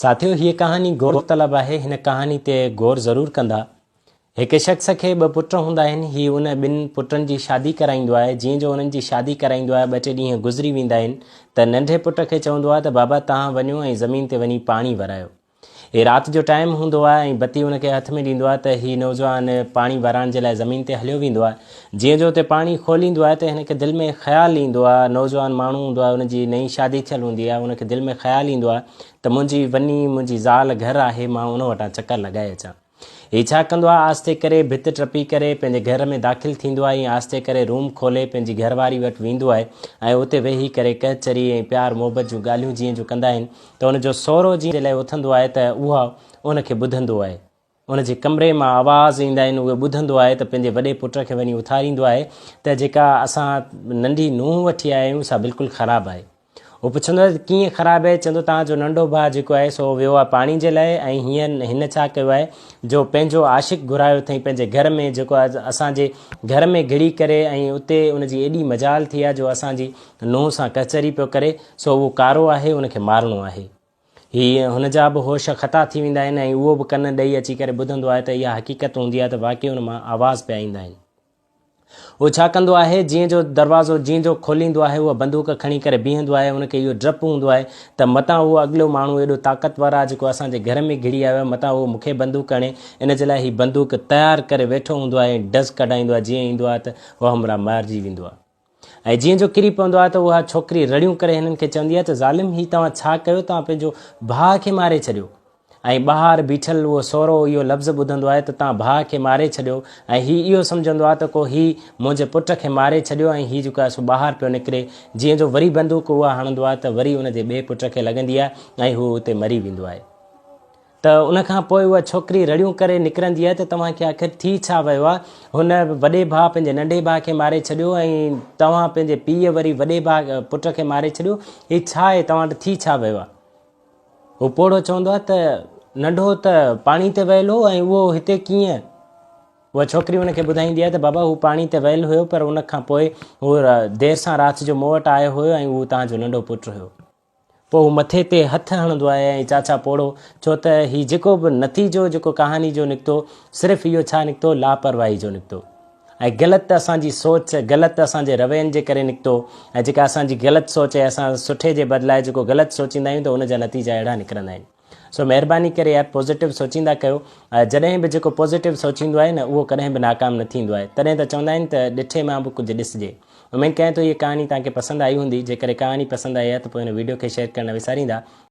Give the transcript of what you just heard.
साथियों, ये कहानी गौर तलब है। इन कहानी ते गौर ज़रूर कंदा। एक शख्स के ब पुट हुंदा आहिनि। ही उन ॿिनि पुटनि जी शादी कराईंदो आहे। जीअं जो उन्हनि जी शादी कराईंदो आहे, 2-3 ॾींहं गुज़री वेंदा आहिनि त नंढे पुट खे चवंदो आहे त बाबा तव्हां वञो ऐं ज़मीन ते वञी पाणी भरायो। हे राति जो टाइम हूंदो आहे ऐं बत्ती उनखे हथ में ॾींदो आहे त हीउ नौजवान पाणी भराइण जे लाइ ज़मीन ते हलियो वेंदो आहे। जीअं जो उते पाणी खोलींदो आहे त हिनखे दिलि में ख़्यालु ईंदो आहे। नौजवान माण्हू हूंदो आहे, उनजी नई शादी थियलु हूंदी आहे। उनखे दिलि में ख़्यालु ईंदो आहे त मुंहिंजी ज़ाल घरु आहे, मां उन वटां चकर लॻाए अचां। हीउ छा कंदो आहे, आस्ते करे भित टपी करे पंहिंजे घर में दाख़िल थींदो आहे ऐं आस्ते करे रूम खोले पंहिंजी घरवारी वटि वेंदो आहे ऐं उते वेही करे कचहरी ऐं प्यार मोहबत जूं ॻाल्हियूं जीअं जो कंदा आहिनि त उनजो सहुरो जीअं जे लाइ उथंदो आहे त उहा उनखे ॿुधंदो आहे। उनजे कमरे मां आवाज़ ईंदा आहिनि, उहे ॿुधंदो आहे त पंहिंजे वॾे पुट खे वञी उथारींदो आहे त जेका असां नंढी नुंहुं वठी आया आहियूं सा बिल्कुलु ख़राबु आहे। उहो पुछंदो आहे त कीअं ख़राबु आहे? चवंदो तव्हांजो नंढो भाउ जेको आहे सो वियो आहे पाणी जे लाइ ऐं हिन छा कयो आहे जो पंहिंजो आशिक़ घुरायो अथई पंहिंजे घर में, जेको आहे असांजे घर में घिड़ी करे ऐं उते उनजी एॾी मजाल थी आहे जो असांजी नुंहुं सां कचहरी पियो करे। सो उहो कारो आहे, उनखे मारणो आहे। हीअ हुनजा बि होश ख़ता थी वेंदा आहिनि ऐं उहो बि कन ॾेई अची करे ॿुधंदो आहे त इहा हक़ीक़त हूंदी आहे त वाक़ई हुन मां आवाज़ पिया ईंदा आहिनि। उहो छा कंदो आहे, जीअं जो दरवाज़ो जीअं जो खोलींदो आहे उहा बंदूक खणी करे बीहंदो आहे। उनखे इहो डपु हूंदो आहे त मतां उहो अॻिलो माण्हू एॾो ताक़तवर आहे जेको असांजे घर में घिड़ी आयो आहे, मतां उहो मूंखे बंदूक हणे। इन जे लाइ हीउ बंदूक तयारु करे वेठो हूंदो आहे ऐं डज़ कढाईंदो आहे। जीअं ईंदो आहे त उहो हमरा मारिजी वेंदो आहे ऐं जीअं जो किरी पवंदो आहे त उहा छोकिरी रड़ियूं करे हिननि खे चवंदी आहे त ज़ालिम, हीउ तव्हां छा कयो? तव्हां पंहिंजो भाउ खे मारे छॾियो। ऐं ॿाहिरि बीठल उहो सहुरो इहो लफ़्ज़ ॿुधंदो आहे त तव्हां भाउ खे मारे छॾियो ऐं हीउ इहो सम्झंदो आहे त को हीउ मुंहिंजे पुट खे मारे छॾियो ऐं हीउ जेको आहे सो ॿाहिरि पियो निकिरे। जीअं जो वरी बंदूक उहा हणंदो आहे त वरी उनजे ॿिए पुट खे लॻंदी आहे ऐं हू उते मरी वेंदो आहे। त उनखां पोइ उहा छोकिरी रड़ियूं करे निकिरंदी आहे त तव्हांखे आख़िर थी छा वियो आहे? हुन वॾे भाउ पंहिंजे नंढे भाउ खे मारे छॾियो ऐं तव्हां पंहिंजे पीउ वरी वॾे भाउ पुट खे मारे छॾियो। हीउ छा आहे? तव्हां वटि थी छा वियो आहे? हू पोड़ो चवंदो आहे त नंढो त पाणी ते वियल हो ऐं उहो हिते कीअं? उहा छोकिरी हुनखे ॿुधाईंदी आहे त बाबा हू पाणी ते वियल हुयो, पर उनखां पोइ हू देरि सां राति जो मूं वटि आयो हुयो ऐं उहो तव्हांजो नंढो पुटु हुयो। पोइ हू मथे ते हथु हणंदो आहे ऐं चाचा पोड़ो, छो त हीउ जेको बि नतीजो जेको कहानी जो निकितो, सिर्फ़ु इहो छा निकितो? लापरवाही जो निकितो ऐं ग़लति असांजी सोच, ग़लति असांजे रवैयनि जे करे निकितो। ऐं जेका असांजी ग़लति सोच आहे, असां सुठे जे बदिलाए जेको ग़लति सोचींदा आहियूं त उनजा नतीजा अहिड़ा निकिरंदा आहिनि। सो महिरबानी करे यार पॉज़िटिव सोचींदा कयो। जॾहिं बि जेको पॉज़िटिव सोचींदो आहे न उहो कॾहिं बि नाकाम न थींदो आहे। तॾहिं त चवंदा आहिनि त ॾिठे मां बि कुझु ॾिसिजे। उमेदु कयां थो हीअ कहानी तव्हांखे पसंदि आई हूंदी। जेकॾहिं कहानी पसंदि आई आहे त पोइ हिन वीडियो खे शेयर करणु न विसारींदा।